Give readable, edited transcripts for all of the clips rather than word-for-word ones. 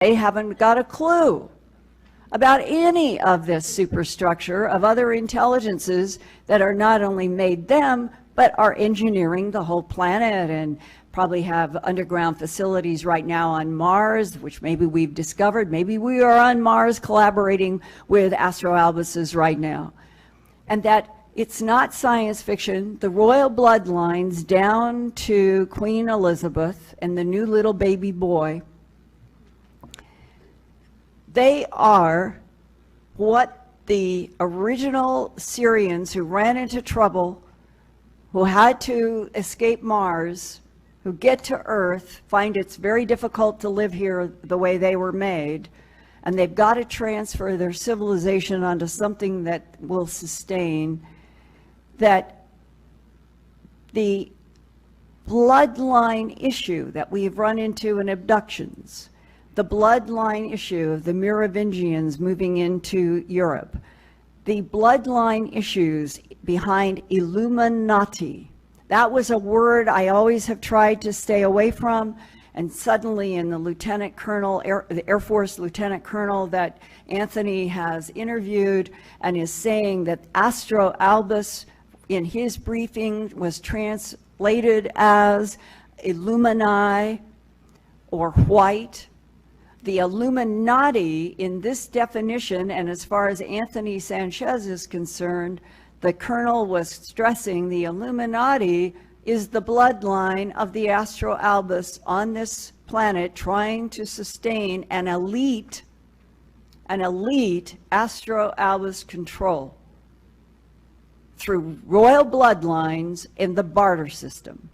They haven't got a clue about any of this superstructure of other intelligences that are not only made them, but are engineering the whole planet and probably have underground facilities right now on Mars, which maybe we've discovered. Maybe we are on Mars collaborating with astroalbuses right now. And that it's not science fiction. The royal bloodlines down to Queen Elizabeth and the new little baby boy, they are what the original Syrians who ran into trouble, who had to escape Mars, who get to Earth, find it's very difficult to live here the way they were made, and they've got to transfer their civilization onto something that will sustain, that the bloodline issue that we've run into in abductions, the bloodline issue of the Merovingians moving into Europe, the bloodline issues behind Illuminati. That was a word I always have tried to stay away from, and suddenly in the Lieutenant Colonel, the Air Force Lieutenant Colonel that Anthony has interviewed and is saying that Astro Albus in his briefing was translated as Illumini or white. The Illuminati in this definition, and as far as Anthony Sanchez is concerned, the colonel was stressing the Illuminati is the bloodline of the Astro Albus on this planet trying to sustain an elite Astro Albus control through royal bloodlines in the barter system.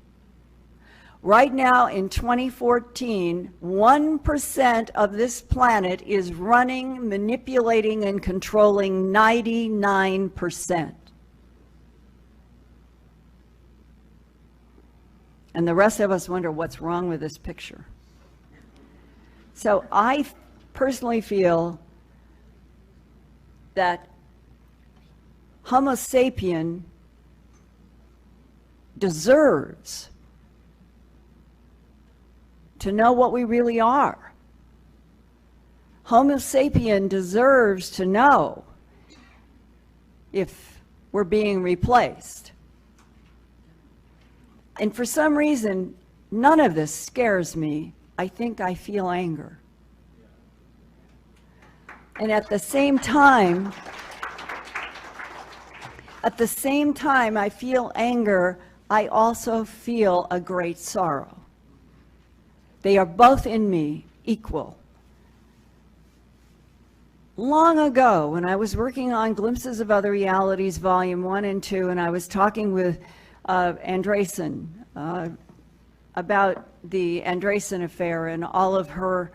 Right now in 2014, 1% of this planet is running, manipulating, and controlling 99%. And the rest of us wonder what's wrong with this picture. So I personally feel that Homo sapien deserves to know what we really are. Homo sapien deserves to know if we're being replaced. And for some reason, none of this scares me. I think I feel anger. And at the same time I feel anger, I also feel a great sorrow. They are both in me equal. Long ago, when I was working on Glimpses of Other Realities, Volume 1 and 2, and I was talking with Andreessen about the Andreessen affair and all of her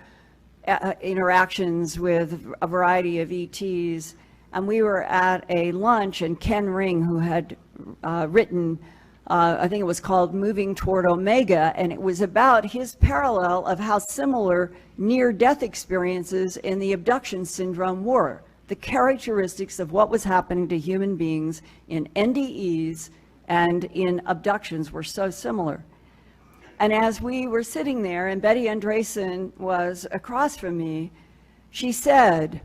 interactions with a variety of ETs, and we were at a lunch, and Ken Ring, who had written I think it was called Moving Toward Omega, and it was about his parallel of how similar near-death experiences in the abduction syndrome were. The characteristics of what was happening to human beings in NDEs and in abductions were so similar. And as we were sitting there, and Betty Andreessen was across from me, she said,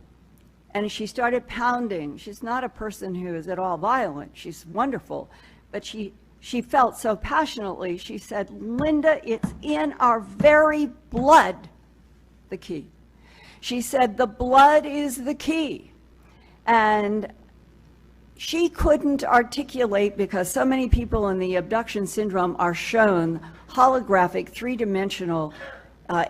and she started pounding. She's not a person who is at all violent. She's wonderful, but she felt so passionately. She said, Linda, it's in our very blood, the key. She said, the blood is the key. And she couldn't articulate, because so many people in the abduction syndrome are shown holographic, three-dimensional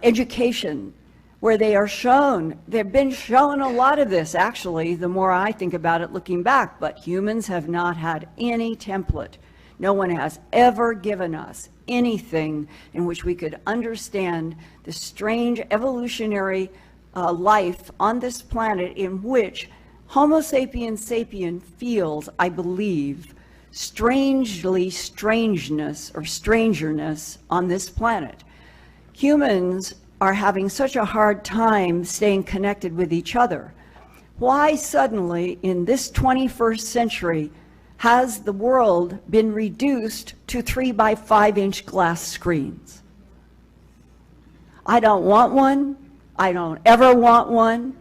education, where they are shown, they've been shown a lot of this, actually, the more I think about it looking back, but humans have not had any template. No one has ever given us anything in which we could understand the strange evolutionary life on this planet in which Homo sapiens sapien feels, I believe, strangely strangeness or strangerness on this planet. Humans are having such a hard time staying connected with each other. Why suddenly in this 21st century has the world been reduced to 3 by 5 inch glass screens? I don't want one. I don't ever want one.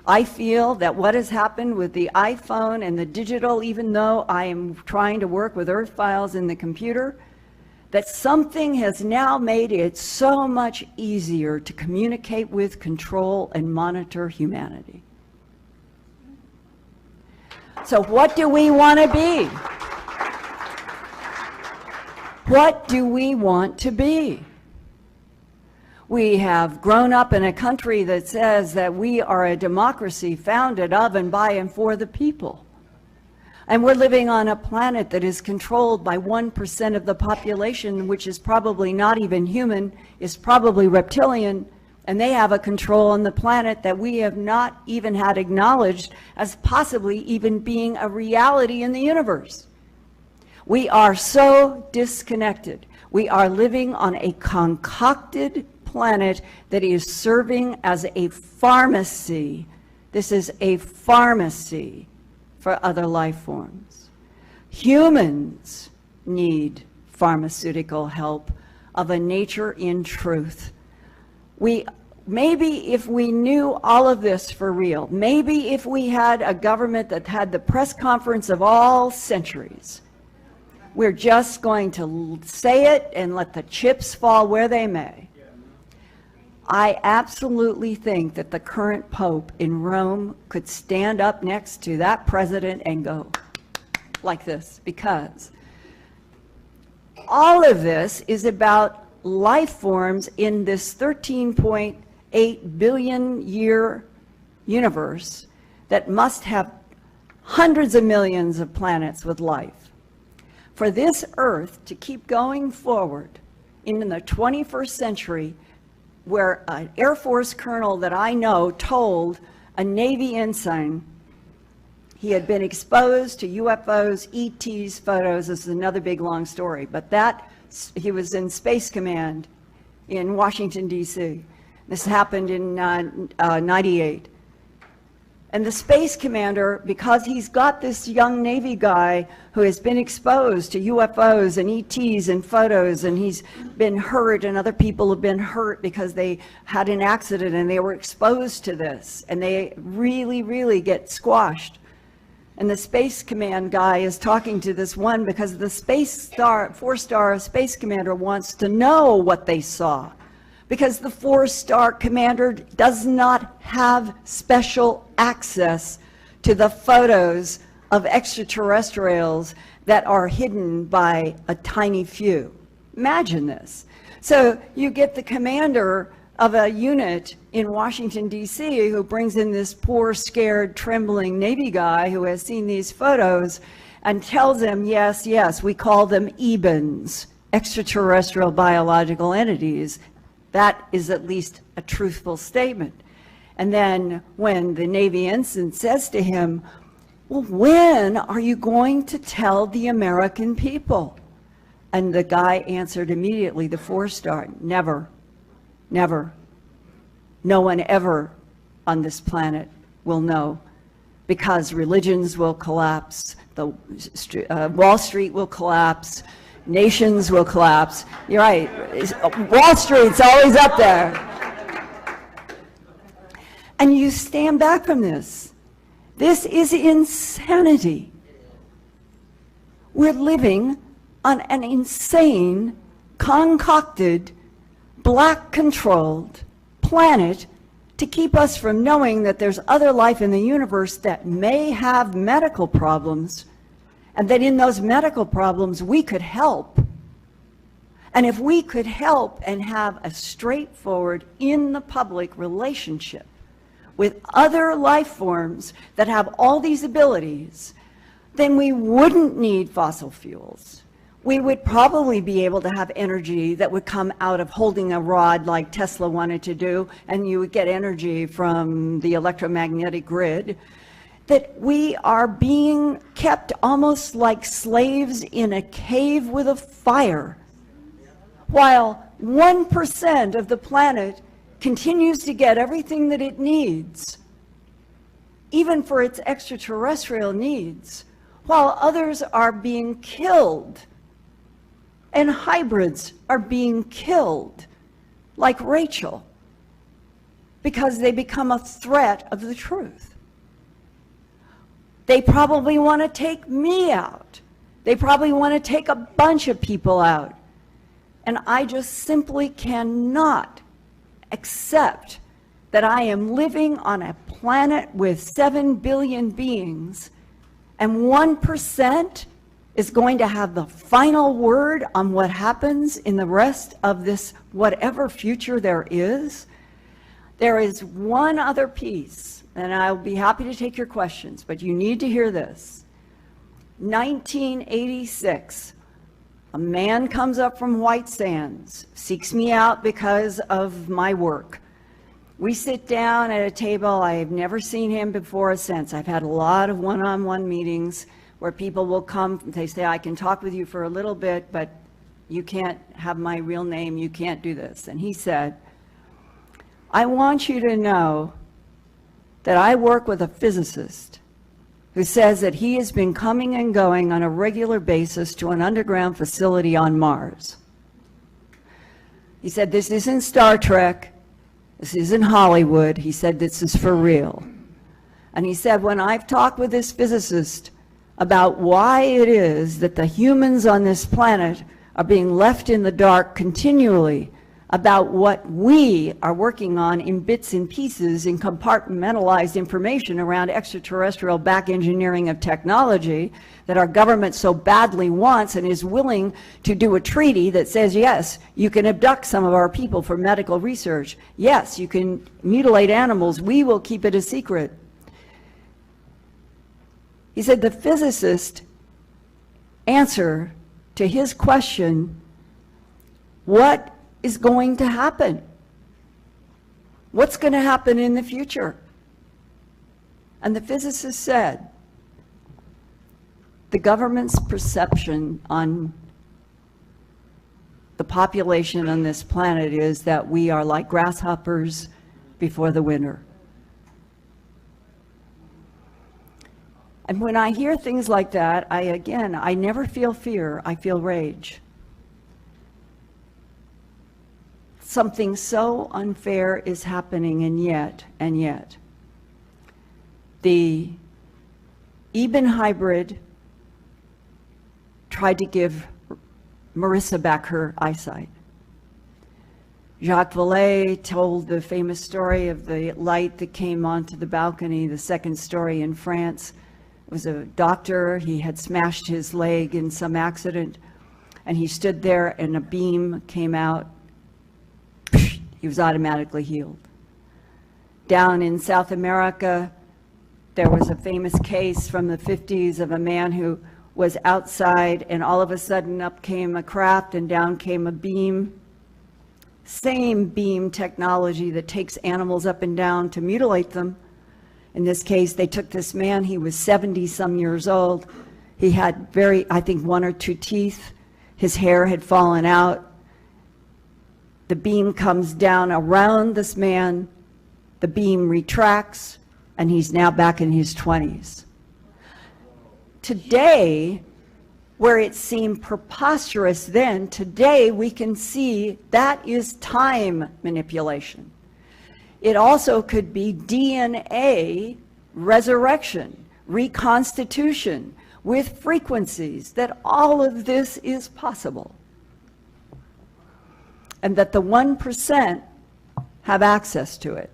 I feel that what has happened with the iPhone and the digital, even though I am trying to work with Earth files in the computer, that something has now made it so much easier to communicate with, control, and monitor humanity. So what do we want to be? What do we want to be? We have grown up in a country that says that we are a democracy founded of and by and for the people. And we're living on a planet that is controlled by 1% of the population, which is probably not even human, is probably reptilian, and they have a control on the planet that we have not even had acknowledged as possibly even being a reality in the universe. We are so disconnected. We are living on a concocted planet that is serving as a pharmacy. This is a pharmacy for other life forms. Humans need pharmaceutical help of a nature in truth. Maybe if we knew all of this for real, maybe if we had a government that had the press conference of all centuries, we're just going to say it and let the chips fall where they may. I absolutely think that the current Pope in Rome could stand up next to that president and go like this, because all of this is about life forms in this 13.8 billion year universe that must have hundreds of millions of planets with life. For this Earth to keep going forward in the 21st century, where an Air Force colonel that I know told a Navy ensign he had been exposed to UFOs, ETs, photos. This is another big long story, but he was in Space Command in Washington, D.C. This happened in 98. And the space commander, because he's got this young Navy guy who has been exposed to UFOs and ETs and photos, and he's been hurt, and other people have been hurt because they had an accident and they were exposed to this, and they really, really get squashed. And the Space Command guy is talking to this one because the four-star space commander wants to know what they saw, because the four-star commander does not have special access to the photos of extraterrestrials that are hidden by a tiny few. Imagine this. So you get the commander of a unit in Washington, D.C., who brings in this poor, scared, trembling Navy guy who has seen these photos and tells him, yes, yes, we call them EBINs, extraterrestrial biological entities. That is at least a truthful statement. And then when the Navy ensign says to him, well, when are you going to tell the American people? And the guy answered immediately, the four-star, never, never. No one ever on this planet will know, because religions will collapse, Wall Street will collapse, nations will collapse. You're right. Wall Street's always up there. And you stand back from this. This is insanity. We're living on an insane, concocted, black-controlled planet to keep us from knowing that there's other life in the universe that may have medical problems, and that in those medical problems we could help. And if we could help and have a straightforward, in the public relationship with other life forms that have all these abilities, then we wouldn't need fossil fuels. We would probably be able to have energy that would come out of holding a rod like Tesla wanted to do, and you would get energy from the electromagnetic grid. That we are being kept almost like slaves in a cave with a fire, while 1% of the planet continues to get everything that it needs, even for its extraterrestrial needs, while others are being killed, and hybrids are being killed, like Rachel. because they become a threat of the truth. They probably want to take me out. They probably want to take a bunch of people out. And I just simply cannot accept that I am living on a planet with 7 billion beings, and 1% is going to have the final word on what happens in the rest of this whatever future there is. There is one other piece, and I'll be happy to take your questions, but you need to hear this. 1986, a man comes up from White Sands, seeks me out because of my work. We sit down at a table. I have never seen him before or since. I've had a lot of one-on-one meetings where people will come, they say, I can talk with you for a little bit, but you can't have my real name, you can't do this. And he said, I want you to know that I work with a physicist who says that he has been coming and going on a regular basis to an underground facility on Mars. He said, this isn't Star Trek, this isn't Hollywood. He said, this is for real. And he said, when I've talked with this physicist about why it is that the humans on this planet are being left in the dark continually about what we are working on in bits and pieces in compartmentalized information around extraterrestrial back engineering of technology that our government so badly wants and is willing to do a treaty that says, yes, you can abduct some of our people for medical research. Yes, you can mutilate animals. We will keep it a secret. He said the physicist answer to his question, what is going to happen? What's going to happen in the future? And the physicist said, the government's perception on the population on this planet is that we are like grasshoppers before the winter. And when I hear things like that, I never feel fear, I feel rage. Something so unfair is happening, and yet. The Eben hybrid tried to give Marissa back her eyesight. Jacques Vallée told the famous story of the light that came onto the balcony, the second story in France. It was a doctor, he had smashed his leg in some accident, and he stood there and a beam came out. He was automatically healed. Down in South America, there was a famous case from the 50s of a man who was outside and all of a sudden up came a craft and down came a beam. Same beam technology that takes animals up and down to mutilate them. In this case, they took this man, he was 70-some years old. He had I think 1 or 2 teeth. His hair had fallen out. The beam comes down around this man. The beam retracts, and he's now back in his 20s. Today, where it seemed preposterous then, today we can see that is time manipulation. It also could be DNA resurrection, reconstitution with frequencies, that all of this is possible. And that the 1% have access to it.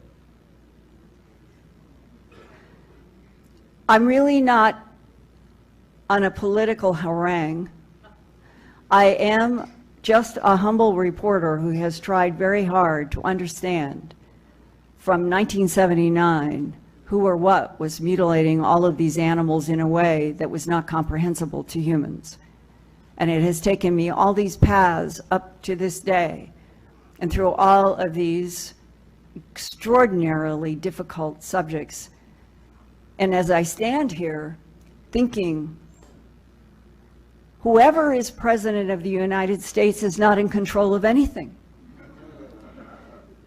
I'm really not on a political harangue. I am just a humble reporter who has tried very hard to understand from 1979 who or what was mutilating all of these animals in a way that was not comprehensible to humans. And it has taken me all these paths up to this day and through all of these extraordinarily difficult subjects. And as I stand here thinking, whoever is president of the United States is not in control of anything.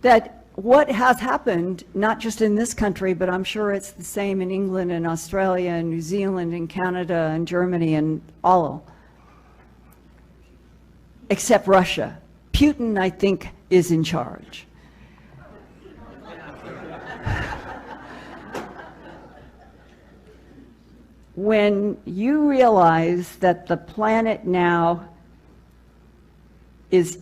That what has happened, not just in this country, but I'm sure it's the same in England and Australia and New Zealand and Canada and Germany and all, except Russia. Putin, I think, is in charge. when you realize that the planet now it's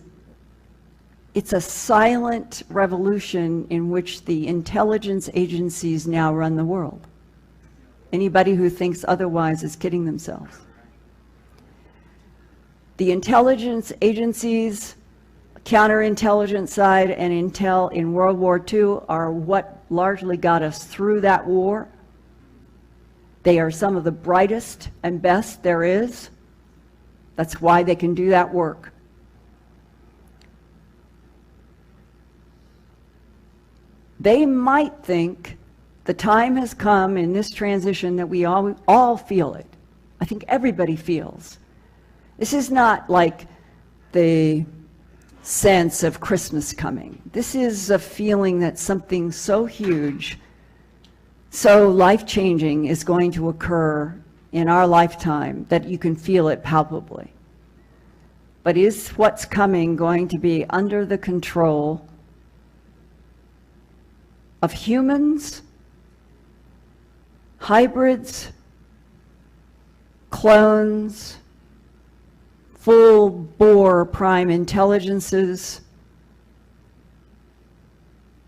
a silent revolution in which the intelligence agencies now run the world. Anybody who thinks otherwise is kidding themselves. The intelligence agencies, counterintelligence side, and intel in World War II are what largely got us through that war. They are some of the brightest and best there is. That's why they can do that work. They might think the time has come in this transition that we all feel it. I think everybody feels. This is not like the sense of Christmas coming. This is a feeling that something so huge, so life-changing is going to occur in our lifetime that you can feel it palpably. But is what's coming going to be under the control of humans, hybrids, clones, full-bore prime intelligences,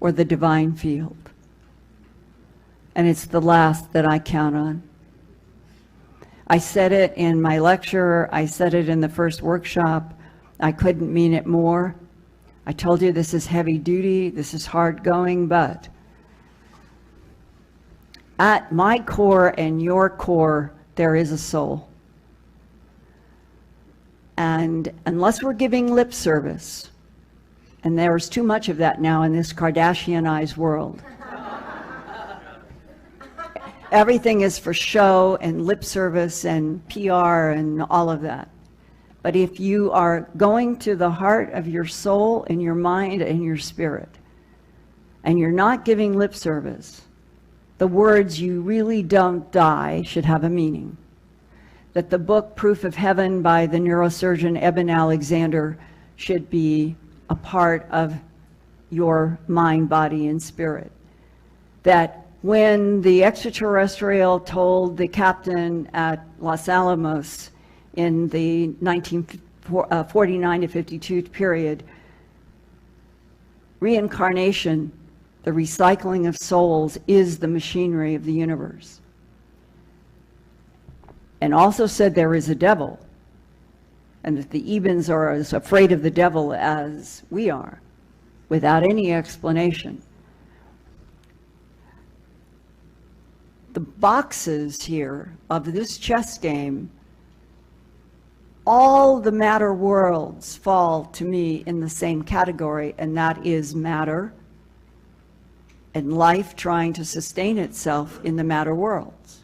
or the divine field? And it's the last that I count on. I said it in my lecture, I said it in the first workshop, I couldn't mean it more. I told you this is heavy duty, this is hard going, but at my core and your core, there is a soul. And unless we're giving lip service, and there's too much of that now in this Kardashianized world. Everything is for show and lip service and PR and all of that. But if you are going to the heart of your soul and your mind and your spirit, and you're not giving lip service, the words "you really don't die" should have a meaning. That the book Proof of Heaven by the neurosurgeon Eben Alexander should be a part of your mind, body, and spirit. That when the extraterrestrial told the captain at Los Alamos in the 1949 to 52 period, reincarnation, the recycling of souls, is the machinery of the universe. And also said there is a devil, and that the Ebens are as afraid of the devil as we are, without any explanation. The boxes here of this chess game, all the matter worlds fall to me in the same category, and that is matter and life trying to sustain itself in the matter worlds.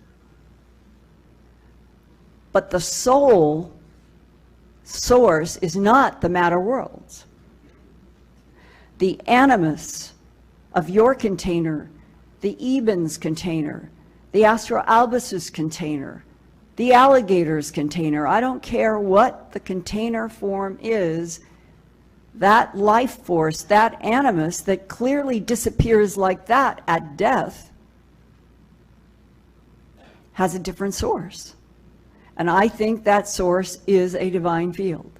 But the soul source is not the matter worlds. The animus of your container, the Eben's container, the Astro Albus's container, the alligator's container, I don't care what the container form is, that life force, that animus that clearly disappears like that at death, has a different source. And I think that source is a divine field.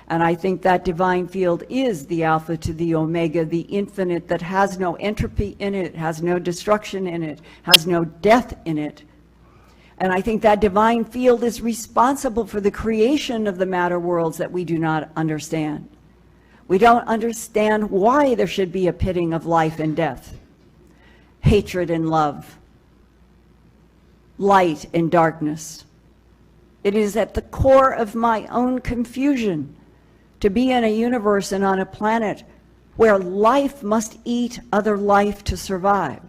And I think that divine field is the alpha to the omega, the infinite that has no entropy in it, has no destruction in it, has no death in it. And I think that divine field is responsible for the creation of the matter worlds that we do not understand. We don't understand why there should be a pitting of life and death, hatred and love, light and darkness. It is at the core of my own confusion to be in a universe and on a planet where life must eat other life to survive.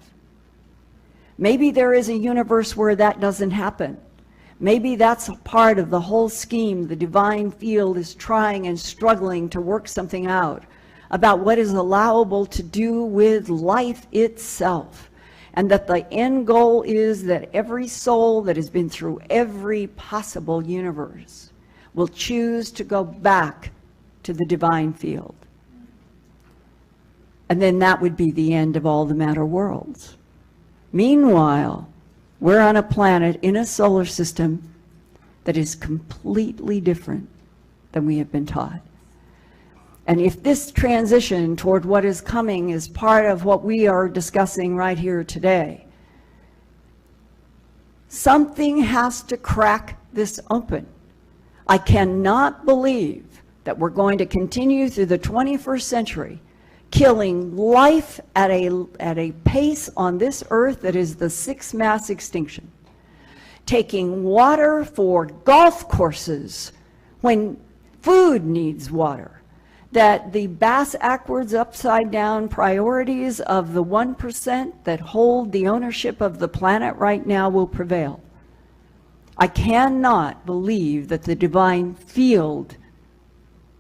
Maybe there is a universe where that doesn't happen. Maybe that's a part of the whole scheme. The divine field is trying and struggling to work something out about what is allowable to do with life itself. And that the end goal is that every soul that has been through every possible universe will choose to go back to the divine field. And then that would be the end of all the matter worlds. Meanwhile, we're on a planet in a solar system that is completely different than we have been taught. And if this transition toward what is coming is part of what we are discussing right here today, something has to crack this open. I cannot believe that we're going to continue through the 21st century killing life at a pace on this earth that is the 6th mass extinction, taking water for golf courses when food needs water, that the bass-ackwards upside-down priorities of the 1% that hold the ownership of the planet right now will prevail. I cannot believe that the divine field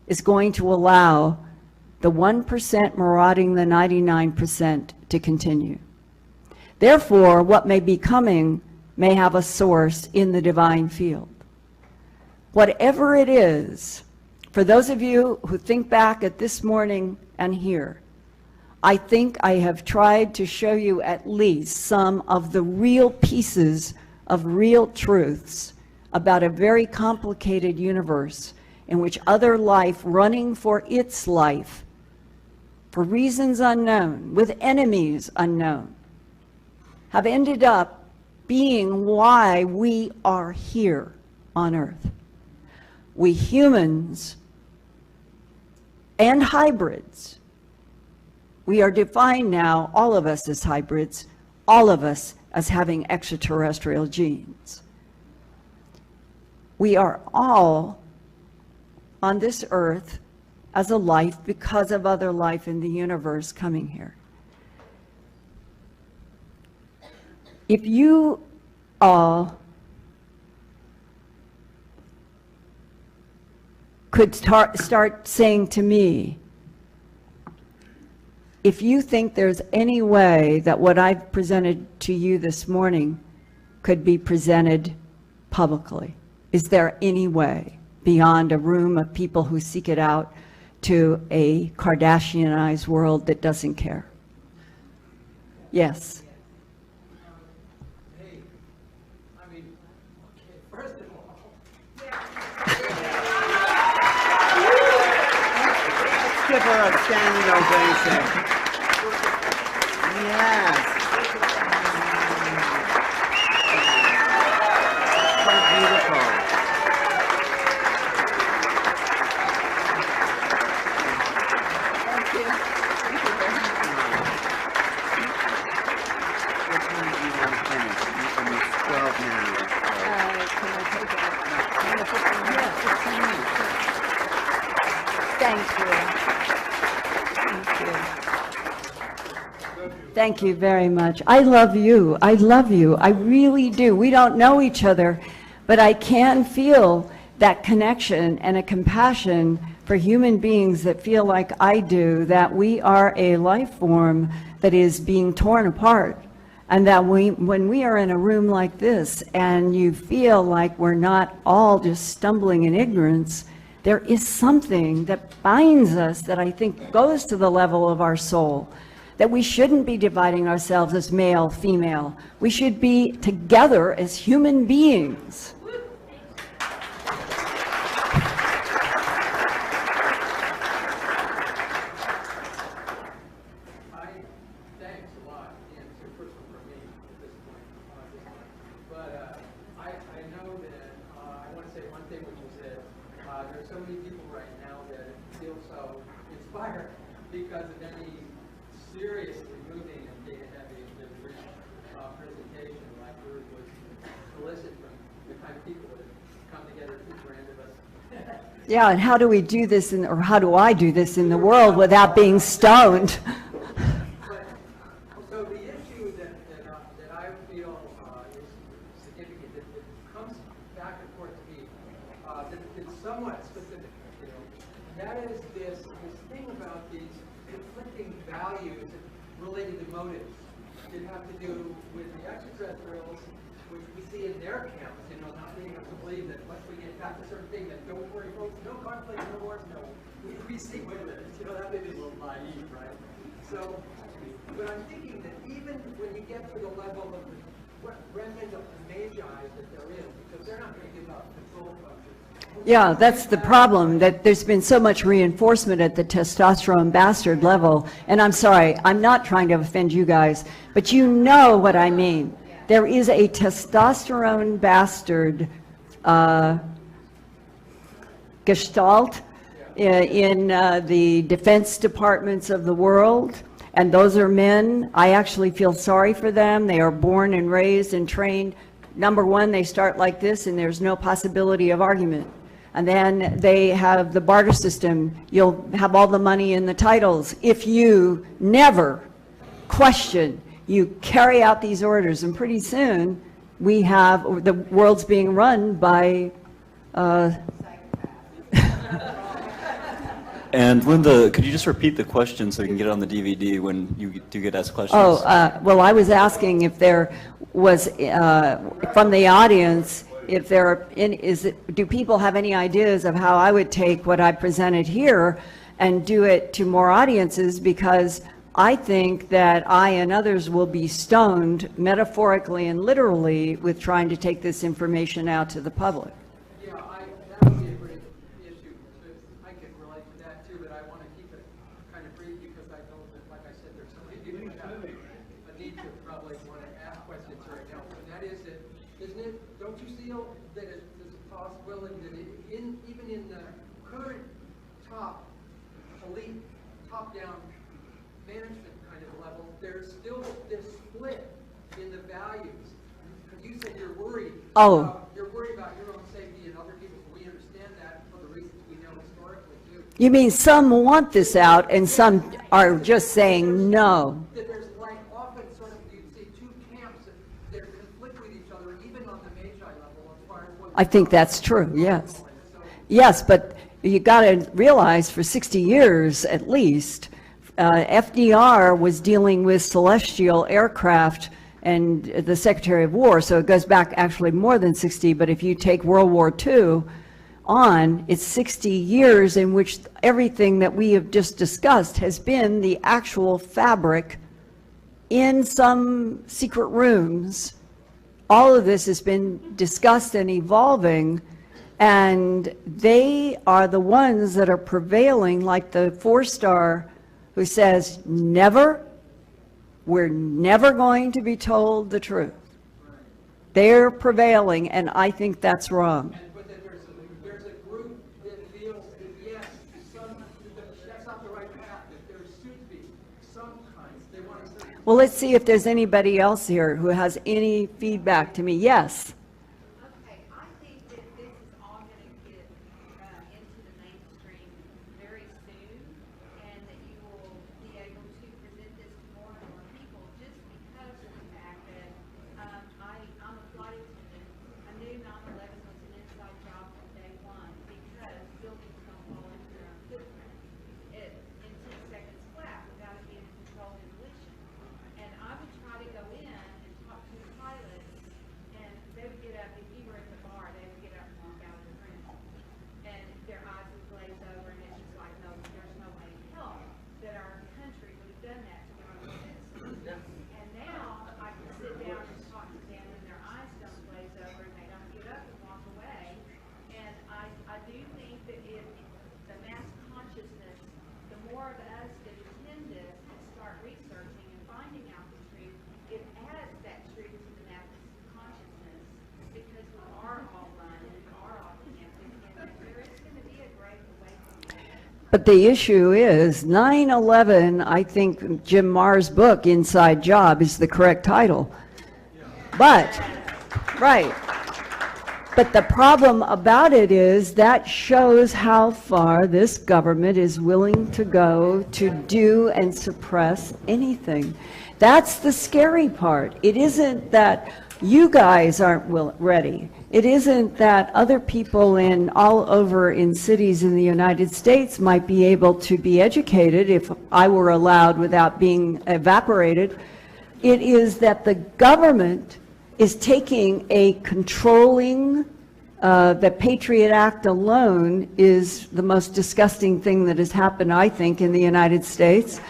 is going to allow the 1% marauding the 99% to continue. Therefore, what may be coming may have a source in the divine field. Whatever it is, for those of you who think back at this morning and here, I think I have tried to show you at least some of the real pieces of real truths about a very complicated universe in which other life running for its life, for reasons unknown, with enemies unknown, have ended up being why we are here on Earth. We humans and hybrids, we are defined now, all of us as hybrids, all of us as having extraterrestrial genes. We are all on this earth as a life because of other life in the universe coming here. If you all could start saying to me, if you think there's any way that what I've presented to you this morning could be presented publicly, is there any way beyond a room of people who seek it out to a Kardashianized world that doesn't care? Yes. Hey, I mean, okay, first of all, let's give her a standing ovation. Yes. So beautiful. Thank you. Thank you very much. What time do you want to finish? It's 12 now. Can I take it? I'm gonna put them in. Yeah, 15 minutes. Thank you. Thank you. Thank you very much. I love you. I love you. I really do. We don't know each other, but I can feel that connection and a compassion for human beings that feel like I do, that we are a life form that is being torn apart. And that when we are in a room like this and you feel like we're not all just stumbling in ignorance, there is something that binds us that I think goes to the level of our soul, that we shouldn't be dividing ourselves as male, female. We should be together as human beings. Thanks a lot, and it's too personal for me at this point. But I know that I want to say one thing, which is that there are so many people right now that feel so inspired because of any seriously moving and big and heavy presentation like yours was solicit from the kind of people that come together, 2 grand of us. Yeah, and how do we do this, or how do I do this in the world without being stoned? But, so the issue that I feel is significant, that comes back and forth to me, that it's somewhat specific, you know, that is this thing about these conflicting values related to motives. It have to do with the extraterrestrials, which we see in their accounts, you know, not being able to believe that once we get past a certain thing, that don't worry, folks, no conflict, no wars, no. We see with it. You know, that may be a little naive, right? So, but I'm thinking that even when you get to the level of the what remnant of the magi that they're in, because they're not going to give up control functions. Yeah, that's the problem, that there's been so much reinforcement at the testosterone bastard level. And I'm sorry, I'm not trying to offend you guys, but you know what I mean. There is a testosterone bastard gestalt in the defense departments of the world, and those are men. I actually feel sorry for them. They are born and raised and trained. Number one, they start like this, and there's no possibility of argument. And then they have the barter system. You'll have all the money in the titles. If you never question, you carry out these orders, and pretty soon we have, the world's being run by And Linda, could you just repeat the question so we can get it on the DVD when you do get asked questions? well, I was asking if there was, from the audience, if there, do people have any ideas of how I would take what I presented here and do it to more audiences? Because I think that I and others will be stoned metaphorically and literally with trying to take this information out to the public. Yeah, that would be a great issue. I can relate to that too, but I want to keep it kind of brief because I know that, like I said, there's so many people that have a need to probably want to ask questions right now. And that is that, isn't it, don't you feel that there's a possibility that even in the current top elite, top-down management kind of level, there's still this split in the values? Because you said you're worried. You're worried about your own safety and other people's. We understand that for the reasons we know historically too. You mean some want this out and some are just saying no? That there's like often sort of, you see two camps that conflict with each other, even on the magi level as far as what. I think that's true, yes. Yes, but you got to realize for 60 years at least, FDR was dealing with celestial aircraft and the Secretary of War, so it goes back actually more than 60, but if you take World War II on, it's 60 years in which everything that we have just discussed has been the actual fabric in some secret rooms. All of this has been discussed and evolving, and they are the ones that are prevailing, like the four-star who says, never, we're never going to be told the truth. They're prevailing, and I think that's wrong. But then there's a group that feels that yes, that's not the right path, that there should be some kinds, they want to say. Well, let's see if there's anybody else here who has any feedback to me. Yes? Okay, I think that this is all going to get into the mainstream very soon, and that you will be able to present this to more and more people just because of the fact that I'm a flight attendant. I knew 9/11 was an inside job from day one because buildings don't fall into their own footprint. In 10 seconds flat without it being a controlled demolition. And I would try to go in and talk to the pilots, and they would get up, if you were at the bar, they would get up and walk out of the room. And their eyes would glaze over, and it's just like, no, there's no way in hell that our country would have done that to their own citizens. And now I can sit down and talk to them, and their eyes don't glaze over, and they don't get up and walk away. And I do think that if the mass consciousness, the more of us that attend this and start researching and finding out the truth, it adds that truth to the mass consciousness because we are all one and we are all connected, and there is going to be a great awakening. But the issue is 9/11, I think Jim Marr's book, Inside Job, is the correct title. But, right. But the problem about it is that shows how far this government is willing to go to do and suppress anything. That's the scary part. It isn't that you guys aren't ready. It isn't that other people in all over in cities in the United States might be able to be educated if I were allowed without being evaporated. It is that the government is taking a controlling, the Patriot Act alone is the most disgusting thing that has happened, I think, in the United States.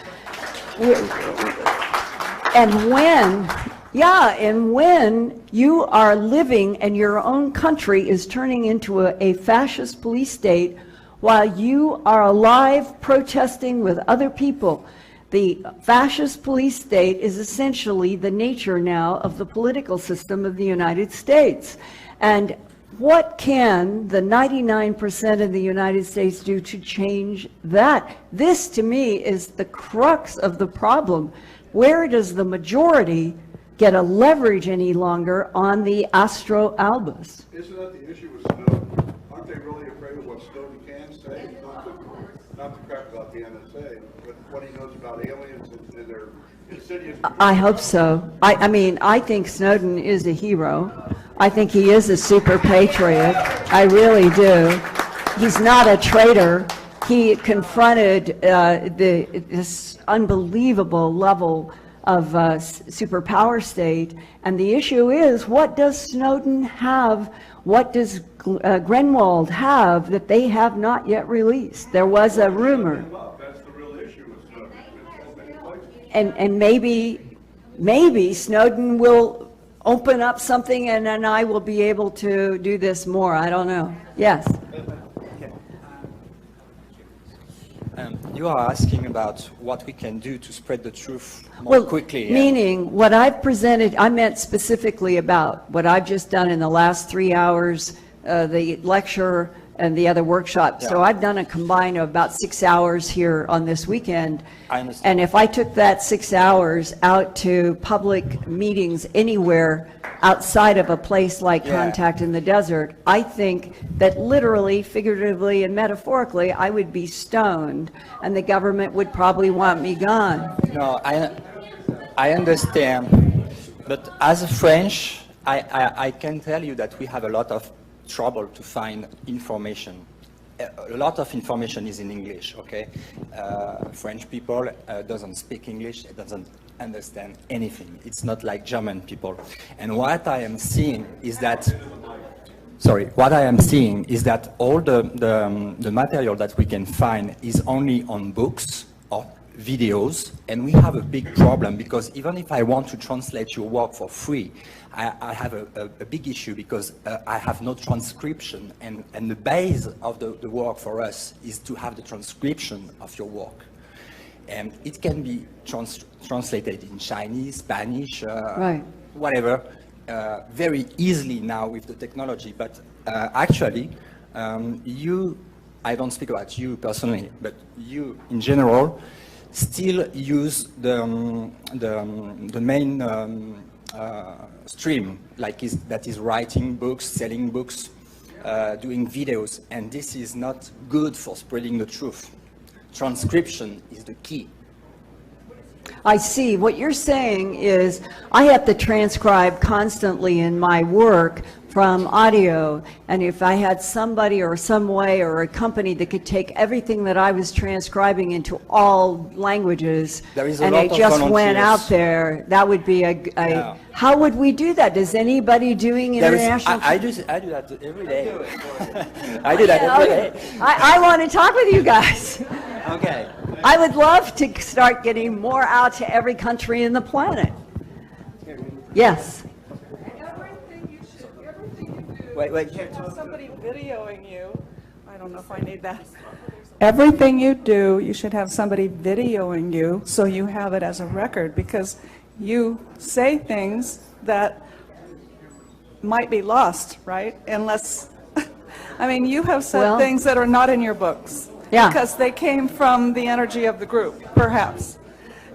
And when Yeah, and when you are living and your own country is turning into a fascist police state while you are alive protesting with other people, the fascist police state is essentially the nature now of the political system of the United States. And what can the 99% of the United States do to change that? This, to me, is the crux of the problem. Where does the majority get a leverage any longer on the Astro Albus? Isn't that the issue with Snowden? Aren't they really afraid of what Snowden can say? Not the crap about the NSA, but what he knows about aliens and their insidious... I hope so. I mean, I think Snowden is a hero. I think he is a super patriot. I really do. He's not a traitor. He confronted this unbelievable level of superpower state. And the issue is, what does Snowden have? What does Greenwald have that they have not yet released? There was a rumor. That's the real issue with Snowden. In so many places. And maybe Snowden will open up something and then I will be able to do this more. I don't know. Yes. You are asking about what we can do to spread the truth more quickly. Meaning what I've presented, I meant specifically about what I've just done in the last 3 hours, the lecture and the other workshop. So I've done a combined of about 6 hours here on this weekend. I understand. And if I took that 6 hours out to public meetings anywhere outside of a place like Contact in the Desert, I think that literally, figuratively, and metaphorically, I would be stoned, and the government would probably want me gone. No, I understand, but as a French, I can tell you that we have a lot of trouble to find information. A lot of information is in English, okay? French people doesn't speak English, it doesn't understand anything. It's not like German people. And what I am seeing is that, all the material that we can find is only on books or videos, and we have a big problem because even if I want to translate your work for free, I have a big issue because I have no transcription, and the base of the work for us is to have the transcription of your work. And it can be translated in Chinese, Spanish, whatever, very easily now with the technology. But actually, I don't speak about you personally, but you in general still use the main stream, that is writing books, selling books, doing videos, and this is not good for spreading the truth. Transcription is the key. I see. What you're saying is I have to transcribe constantly in my work from audio, and if I had somebody or some way or a company that could take everything that I was transcribing into all languages and it just went out there, that would be how would we do that? Is anybody doing international? I do that every day. I do that every day. I want to talk with you guys. Okay. I would love to start getting more out to every country in the planet. Yes. Wait. Have somebody videoing you. I don't know if I need that. Everything you do, you should have somebody videoing you so you have it as a record, because you say things that might be lost, right? Unless, I mean, you have said things that are not in your books. Yeah. Because they came from the energy of the group, perhaps.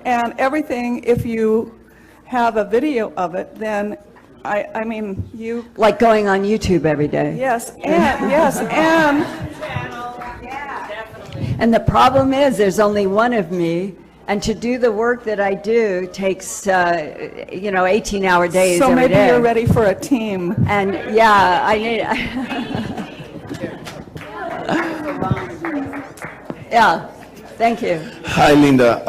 And everything, if you have a video of it, then I mean, you... Like going on YouTube every day. Yes, and... And the problem is, there's only one of me, and to do the work that I do takes, 18-hour days So every maybe day. you're ready for a team. And yeah, I need... Yeah, thank you. Hi, Linda.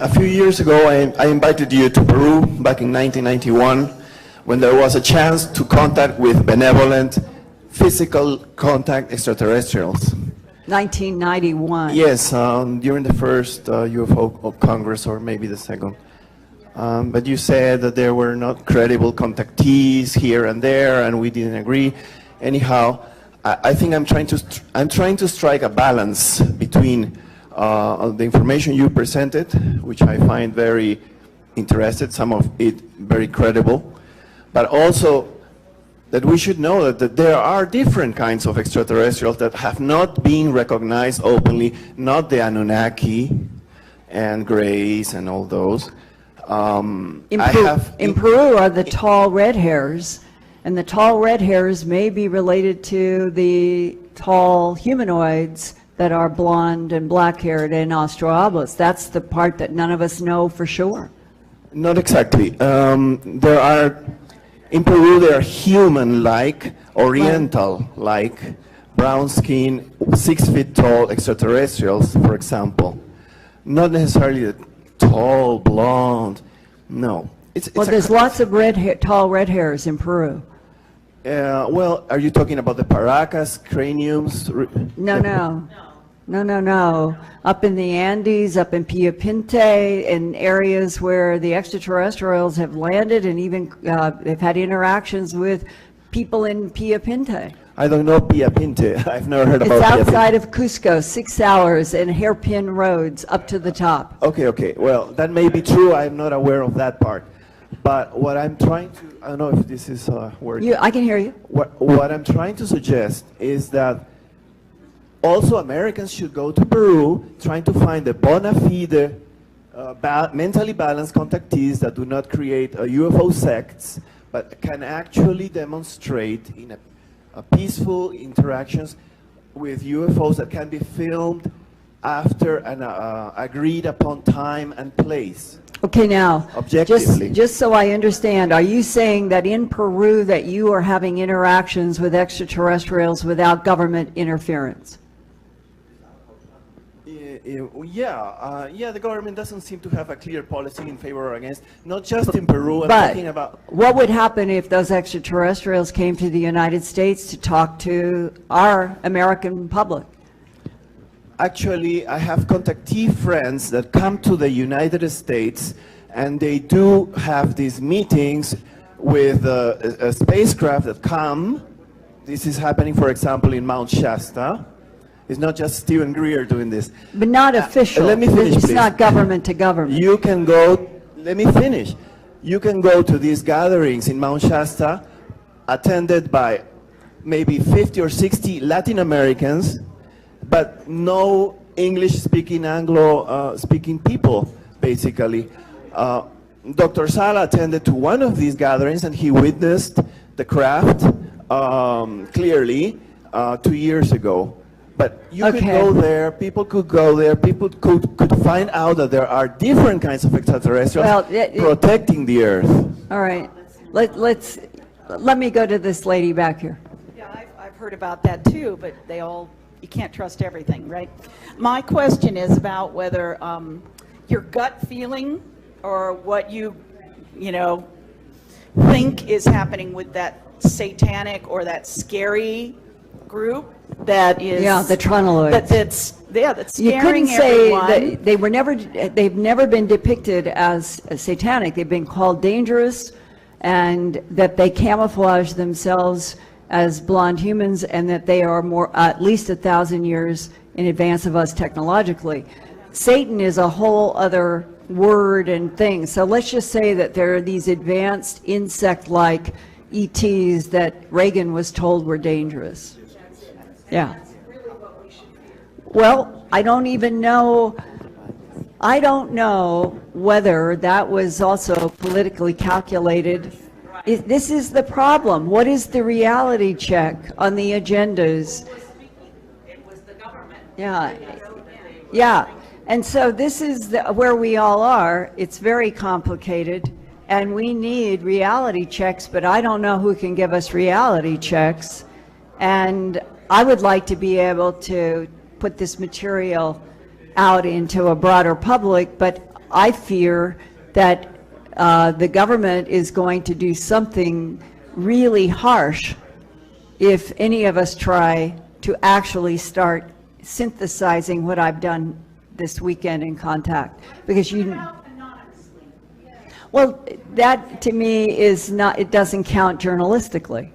A few years ago, I invited you to Peru back in 1991, when there was a chance to contact with benevolent, physical contact extraterrestrials. 1991. Yes, during the first UFO Congress, or maybe the second. But you said that there were not credible contactees here and there, and we didn't agree. Anyhow, I think I'm trying to strike a balance between the information you presented, which I find very interested, some of it very credible, but also that we should know that there are different kinds of extraterrestrials that have not been recognized openly, not the Anunnaki and Greys and all those. In Peru are the tall red hairs, and the tall red hairs may be related to the tall humanoids that are blonde and black-haired in Australabas. That's the part that none of us know for sure. Not exactly. In Peru, there are human-like, oriental-like, brown skin, 6 feet tall extraterrestrials, for example. Not necessarily the tall, blonde, no. Well, there's lots of tall red hairs in Peru. Well, are you talking about the Paracas, craniums? No. Up in the Andes, up in Pia Pinte, in areas where the extraterrestrials have landed and even they've had interactions with people in Pia Pinte. I don't know Pia Pinte. I've never heard about It's Pia Pinte. outside of Cusco, 6 hours and hairpin roads up to the top. Okay. Well, that may be true. I'm not aware of that part. But what I'm trying to, I don't know if this is a word. I can hear you. What I'm trying to suggest is that also Americans should go to Peru trying to find the bona fide, mentally balanced contactees that do not create UFO sects, but can actually demonstrate in a peaceful interactions with UFOs that can be filmed after an agreed upon time and place. Okay, now, Objectively. just so I understand, are you saying that in Peru that you are having interactions with extraterrestrials without government interference? Yeah, the government doesn't seem to have a clear policy in favor or against, not just in Peru, I'm But talking about... what would happen if those extraterrestrials came to the United States to talk to our American public? Actually, I have contactee friends that come to the United States, and they do have these meetings with a spacecraft that come. This is happening, for example, in Mount Shasta. It's not just Stephen Greer doing this. But not official. Let me finish, It's please. not government to government. You can go, let me finish. You can go to these gatherings in Mount Shasta, attended by maybe 50 or 60 Latin Americans, but no English-speaking, Anglo-speaking people, basically. Dr. Sala attended to one of these gatherings, and he witnessed the craft clearly 2 years ago. But you could go there, people could go there, people could find out that there are different kinds of extraterrestrials protecting the Earth. All right, let me go to this lady back here. Yeah, I've heard about that too, but you can't trust everything, right? My question is about whether your gut feeling or what you think is happening with that satanic or that scary group that is... Yeah, the Tronoloids. That's You scaring couldn't say everyone. that they've never been depicted as satanic. They've been called dangerous, and that they camouflage themselves as blonde humans, and that they are at least 1,000 years in advance of us technologically. Satan is a whole other word and thing. So let's just say that there are these advanced insect-like ETs that Reagan was told were dangerous. Yeah. Well, I don't know whether that was also politically calculated. This is the problem. What is the reality check on the agendas? It was the government. Yeah. And so this is where we all are. It's very complicated, and we need reality checks, but I don't know who can give us reality checks. And I would like to be able to put this material out into a broader public, but I fear that the government is going to do something really harsh if any of us try to actually start synthesizing what I've done this weekend in Contact. Because Well, that to me is not, it doesn't count journalistically.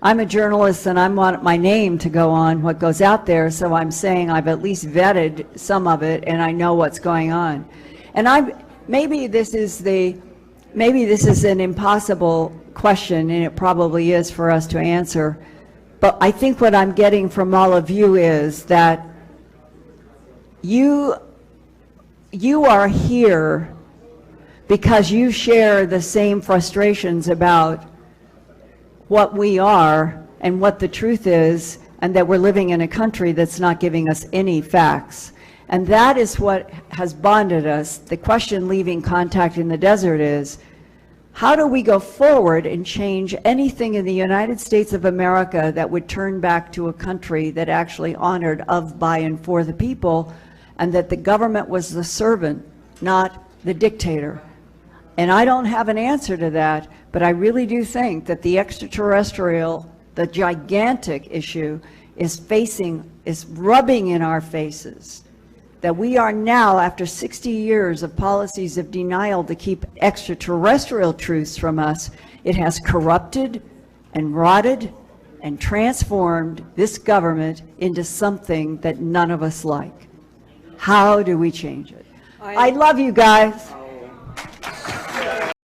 I'm a journalist and I want my name to go on what goes out there, so I'm saying I've at least vetted some of it and I know what's going on. And maybe this is an impossible question, and it probably is for us to answer, but I think what I'm getting from all of you is that you are here because you share the same frustrations about what we are and what the truth is, and that we're living in a country that's not giving us any facts. And that is what has bonded us. The question leaving Contact in the Desert is, how do we go forward and change anything in the United States of America that would turn back to a country that actually honored of, by, and for the people, and that the government was the servant, not the dictator? And I don't have an answer to that, but I really do think that the extraterrestrial, the gigantic issue is rubbing in our faces. That we are now, after 60 years of policies of denial to keep extraterrestrial truths from us, it has corrupted and rotted and transformed this government into something that none of us like. How do we change it? I love you guys.